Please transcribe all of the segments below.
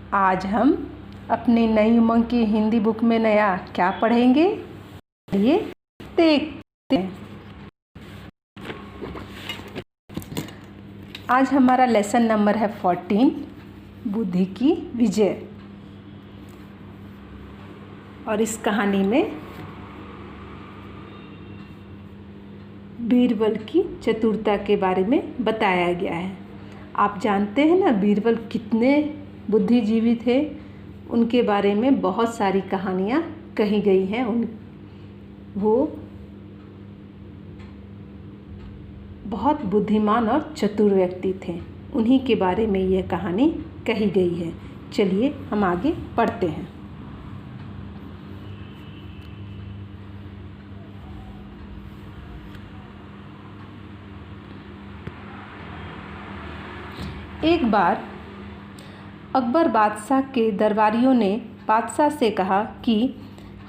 आज हम अपनी नई उमंग की हिंदी बुक में नया क्या पढ़ेंगे, चलिए देखते हैं। आज हमारा लेसन नंबर है 14, बुद्धि की विजय। और इस कहानी में बीरबल की चतुरता के बारे में बताया गया है। आप जानते हैं ना, बीरबल कितने बुद्धिजीवी थे। उनके बारे में बहुत सारी कहानियाँ कही गई हैं। वो बहुत बुद्धिमान और चतुर व्यक्ति थे। उन्हीं के बारे में यह कहानी कही गई है। चलिए हम आगे पढ़ते हैं। एक बार अकबर बादशाह के दरबारियों ने बादशाह से कहा कि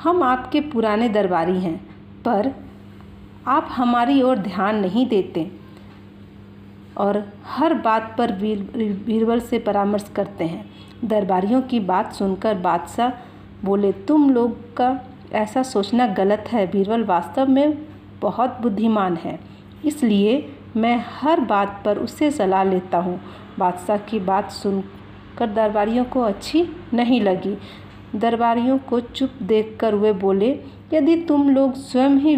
हम आपके पुराने दरबारी हैं, पर आप हमारी ओर ध्यान नहीं देते और हर बात पर बीरबल से परामर्श करते हैं। दरबारियों की बात सुनकर बादशाह बोले, तुम लोग का ऐसा सोचना गलत है। बीरबल वास्तव में बहुत बुद्धिमान है, इसलिए मैं हर बात पर उससे सलाह लेता हूँ। बादशाह की बात सुनकर दरबारियों को अच्छी नहीं लगी। दरबारियों को चुप देखकर वे बोले, यदि तुम लोग स्वयं ही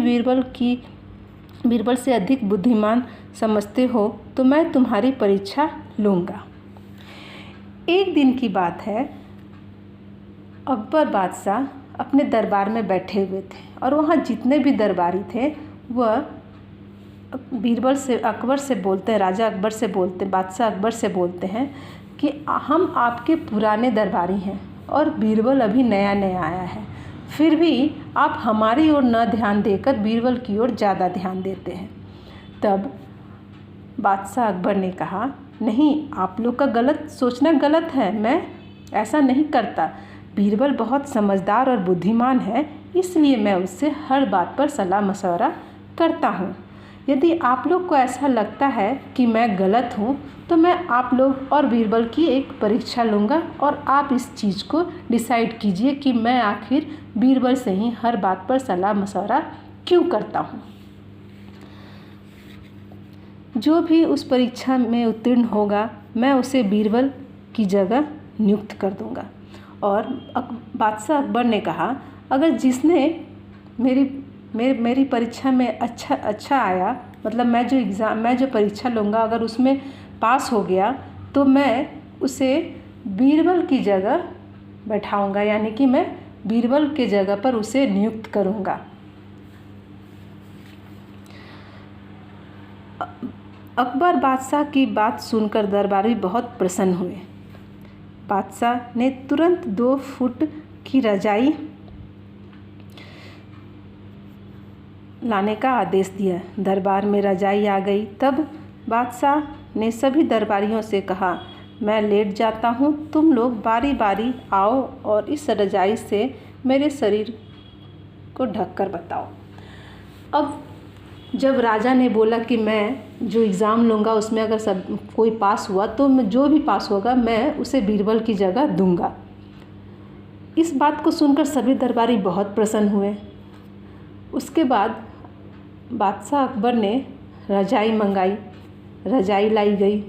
बीरबल से अधिक बुद्धिमान समझते हो तो मैं तुम्हारी परीक्षा लूँगा। एक दिन की बात है, अकबर बादशाह अपने दरबार में बैठे हुए थे और वहाँ जितने भी दरबारी थे वह अकबर से बोलते हैं, राजा अकबर से बोलते, बादशाह अकबर से बोलते हैं कि हम आपके पुराने दरबारी हैं और बीरबल अभी नया नया आया है, फिर भी आप हमारी ओर न ध्यान देकर बीरबल की ओर ज़्यादा ध्यान देते हैं। तब बादशाह अकबर ने कहा, नहीं, आप लोग का सोचना गलत है। मैं ऐसा नहीं करता। बीरबल बहुत समझदार और बुद्धिमान है, इसलिए मैं उससे हर बात पर सलाह मशवरा करता हूँ। यदि आप लोग को ऐसा लगता है कि मैं गलत हूँ तो मैं आप लोग और बीरबल की एक परीक्षा लूँगा और आप इस चीज़ को डिसाइड कीजिए कि मैं आखिर बीरबल से ही हर बात पर सलाह मशवरा क्यों करता हूँ। जो भी उस परीक्षा में उत्तीर्ण होगा मैं उसे बीरबल की जगह नियुक्त कर दूँगा। और बादशाह अकबर ने कहा, अगर जिसने मेरी परीक्षा में अच्छा आया, मतलब मैं जो परीक्षा लूँगा अगर उसमें पास हो गया तो मैं उसे बीरबल की जगह बैठाऊँगा, यानी कि मैं बीरबल के जगह पर उसे नियुक्त करूँगा। अकबर बादशाह की बात सुनकर दरबारी बहुत प्रसन्न हुए। बादशाह ने तुरंत 2 फुट की रजाई लाने का आदेश दिया। दरबार में रजाई आ गई। तब बादशाह ने सभी दरबारियों से कहा, मैं लेट जाता हूँ, तुम लोग बारी बारी आओ और इस रजाई से मेरे शरीर को ढककर बताओ। अब जब राजा ने बोला कि मैं जो एग्ज़ाम लूँगा उसमें अगर कोई पास हुआ तो जो भी पास होगा मैं उसे बीरबल की जगह दूँगा। इस बात को सुनकर सभी दरबारी बहुत प्रसन्न हुए। उसके बाद बादशाह अकबर ने रजाई मंगाई, रजाई लाई गई।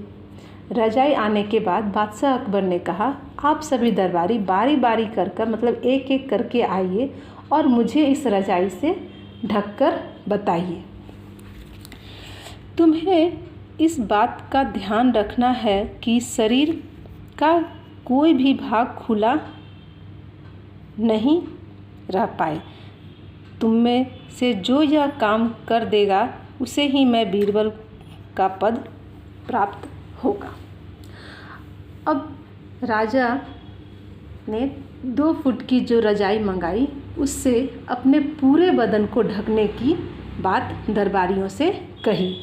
रजाई आने के बाद बादशाह अकबर ने कहा, आप सभी दरबारी बारी बारी कर मतलब एक एक करके आइए और मुझे इस रजाई से ढककर बताइए। तुम्हें इस बात का ध्यान रखना है कि शरीर का कोई भी भाग खुला नहीं रह पाए। तुम में से जो यह काम कर देगा उसे ही मैं बीरबल का पद प्राप्त होगा। अब राजा ने 2 फुट की जो रजाई मंगाई उससे अपने पूरे बदन को ढकने की बात दरबारियों से कही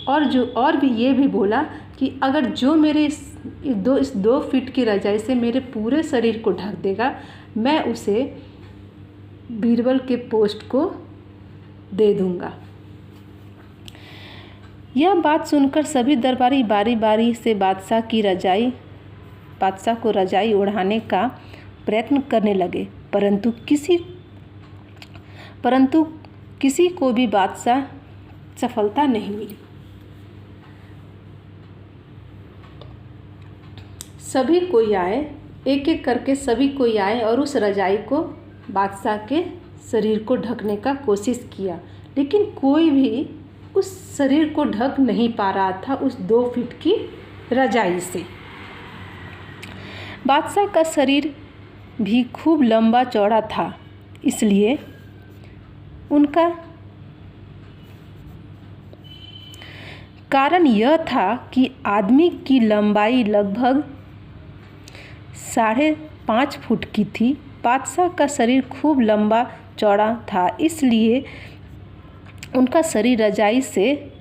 और भी ये भी बोला कि अगर जो मेरे इस 2 फीट की रजाई से मेरे पूरे शरीर को ढक देगा मैं उसे बीरबल के पोस्ट को दे दूंगा। यह बात सुनकर सभी दरबारी बारी बारी से बादशाह की रजाई बादशाह को रजाई ओढ़ाने का प्रयत्न करने लगे, परंतु किसी को भी बादशाह सफलता नहीं मिली। सभी कोई आए, एक एक करके सभी कोई आए और उस रजाई को बादशाह के शरीर को ढकने का कोशिश किया, लेकिन कोई भी उस शरीर को ढक नहीं पा रहा था उस 2 फीट की रजाई से। बादशाह का शरीर भी खूब लंबा चौड़ा था, इसलिए उनका कारण यह था कि आदमी की लंबाई लगभग 5.5 फुट की थी। बादशाह का शरीर खूब लंबा चौड़ा था, इसलिए उनका शरीर रजाई से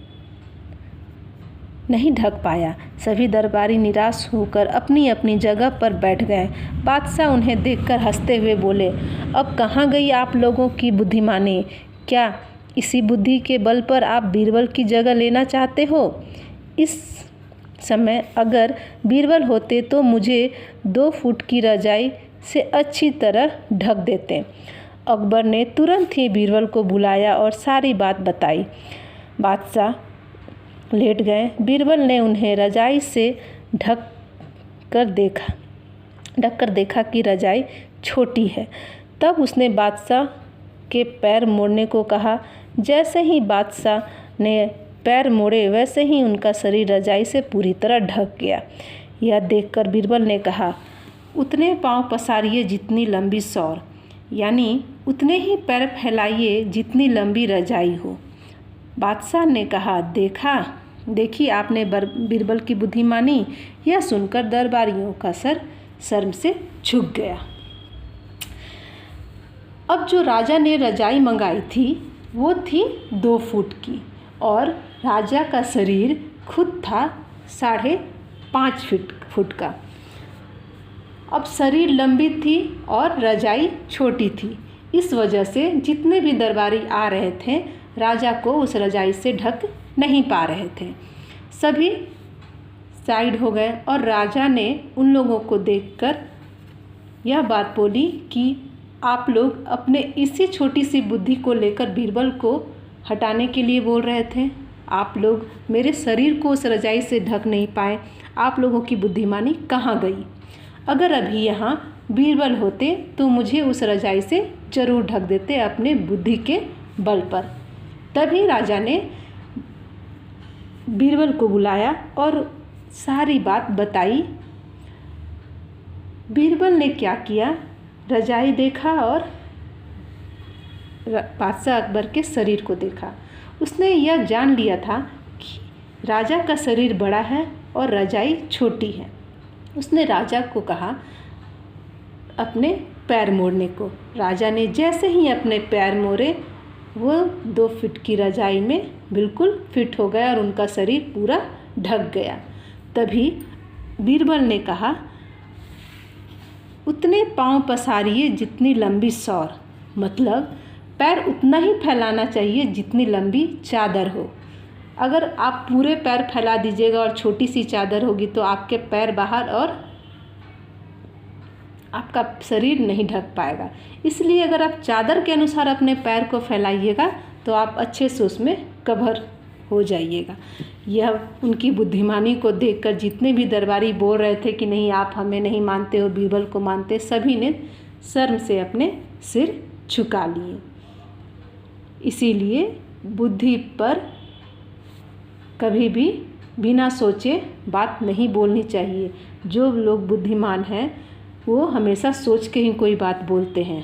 नहीं ढक पाया। सभी दरबारी निराश होकर अपनी अपनी जगह पर बैठ गए। बादशाह उन्हें देखकर हंसते हुए बोले, अब कहाँ गई आप लोगों की बुद्धिमानी? क्या इसी बुद्धि के बल पर आप बीरबल की जगह लेना चाहते हो? इस समय अगर बीरबल होते तो मुझे 2 फुट की रजाई से अच्छी तरह ढक देते। अकबर ने तुरंत ही बीरबल को बुलाया और सारी बात बताई। बादशाह लेट गए। बीरबल ने उन्हें रजाई से ढक कर देखा कि रजाई छोटी है। तब उसने बादशाह के पैर मोड़ने को कहा। जैसे ही बादशाह ने पैर मोड़े, वैसे ही उनका शरीर रजाई से पूरी तरह ढक गया। यह देखकर बीरबल ने कहा, उतने पाँव पसारिए जितनी लंबी सौर, यानी उतने ही पैर फैलाइए जितनी लंबी रजाई हो। बादशाह ने कहा, देखी आपने बीरबल की बुद्धिमानी। यह सुनकर दरबारियों का सर शर्म से झुक गया। अब जो राजा ने रजाई मंगाई थी वो थी 2 फुट की और राजा का शरीर खुद था 5.5 फुट का। अब शरीर लंबी थी और रजाई छोटी थी। इस वजह से जितने भी दरबारी आ रहे थे राजा को उस रजाई से ढक नहीं पा रहे थे। सभी साइड हो गए और राजा ने उन लोगों को देखकर यह बात बोली कि आप लोग अपने इसी छोटी सी बुद्धि को लेकर बीरबल को हटाने के लिए बोल रहे थे। आप लोग मेरे शरीर को उस रजाई से ढक नहीं पाए। आप लोगों की बुद्धिमानी कहाँ गई? अगर अभी यहाँ बीरबल होते तो मुझे उस रजाई से जरूर ढक देते अपने बुद्धि के बल पर। तभी राजा ने बीरबल को बुलाया और सारी बात बताई। बीरबल ने क्या किया, रजाई देखा और बादशाह अकबर के शरीर को देखा। उसने यह जान लिया था कि राजा का शरीर बड़ा है और रजाई छोटी है। उसने राजा को कहा अपने पैर मोड़ने को। राजा ने जैसे ही अपने पैर मोड़े वो 2 फीट की रजाई में बिल्कुल फिट हो गया और उनका शरीर पूरा ढक गया। तभी बीरबल ने कहा, उतने पाँव पसारिए जितनी लंबी सौर, मतलब पैर उतना ही फैलाना चाहिए जितनी लंबी चादर हो। अगर आप पूरे पैर फैला दीजिएगा और छोटी सी चादर होगी तो आपके पैर बाहर और आपका शरीर नहीं ढक पाएगा। इसलिए अगर आप चादर के अनुसार अपने पैर को फैलाइएगा तो आप अच्छे से उसमें कवर हो जाइएगा। यह उनकी बुद्धिमानी को देखकर जितने भी दरबारी बोल रहे थे कि नहीं आप हमें नहीं मानते हो, बीरबल को मानते, सभी ने शर्म से अपने सिर झुका लिए। इसीलिए बुद्धि पर कभी भी बिना सोचे बात नहीं बोलनी चाहिए। जो लोग बुद्धिमान हैं वो हमेशा सोच के ही कोई बात बोलते हैं।